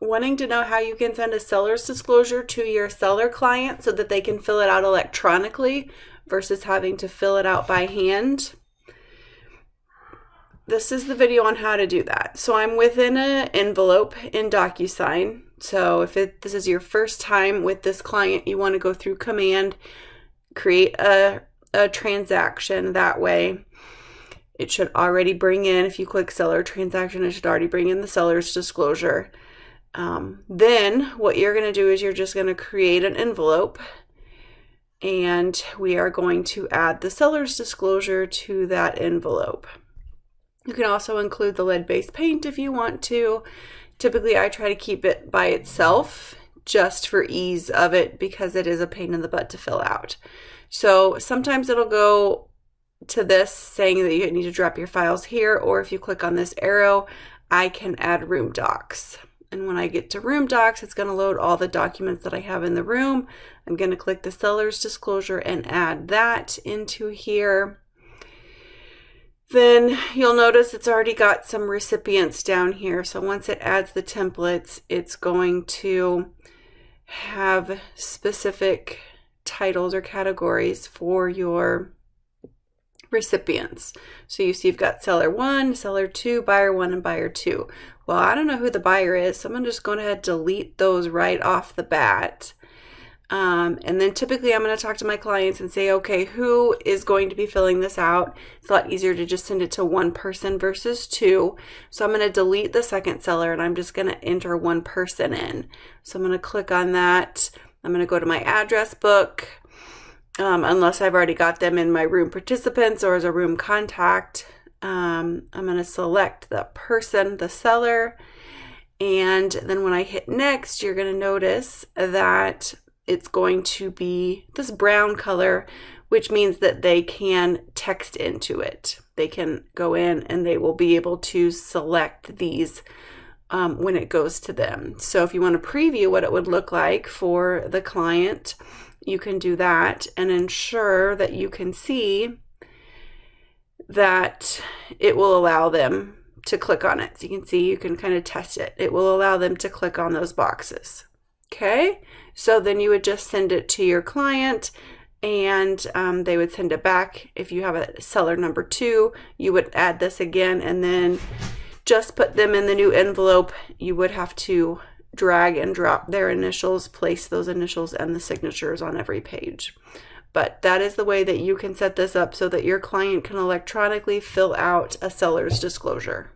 wanting to know how you can send a seller's disclosure to your seller client so that they can fill it out electronically versus having to fill it out by hand, this is the video on how to do that. So I'm within an envelope in DocuSign. So if this is your first time with this client, you want to go through Command, create a transaction. That way it should already bring in, if you click seller transaction, it should already bring in the seller's disclosure. Then what you're going to do is you're just going to create an envelope, and we are going to add the seller's disclosure to that envelope. You can also include the lead-based paint if you want to. Typically, I try to keep it by itself just for ease of it because it is a pain in the butt to fill out. So sometimes it'll go to this saying that you need to drop your files here, or if you click on this arrow, I can add room docs. And when I get to room docs, it's going to load all the documents that I have in the room. I'm going to click the seller's disclosure and add that into here. Then you'll notice it's already got some recipients down here. So once it adds the templates, it's going to have specific titles or categories for your recipients. So you see you've got seller 1, seller 2, buyer 1, and buyer 2. Well, I don't know who the buyer is, so I'm just going to delete those right off the bat. And then typically I'm going to talk to my clients and say, okay, who is going to be filling this out? It's a lot easier to just send it to one person versus two. So I'm going to delete the second seller and I'm just going to enter one person in. So I'm going to click on that. I'm going to go to my address book, unless I've already got them in my room participants or as a room contact. I'm going to select the person, the seller. And then when I hit next, you're going to notice that it's going to be this brown color, which means that they can text into it. They can go in and they will be able to select these when it goes to them. So if you want to preview what it would look like for the client, you can do that and ensure that you can see that it will allow them to click on it. So you can see, you can kind of test it. It will allow them to click on those boxes. Okay, so then you would just send it to your client and they would send it back. If you have a seller number 2, you would add this again and then just put them in the new envelope. You would have to drag and drop their initials, place those initials and the signatures on every page. But that is the way that you can set this up so that your client can electronically fill out a seller's disclosure.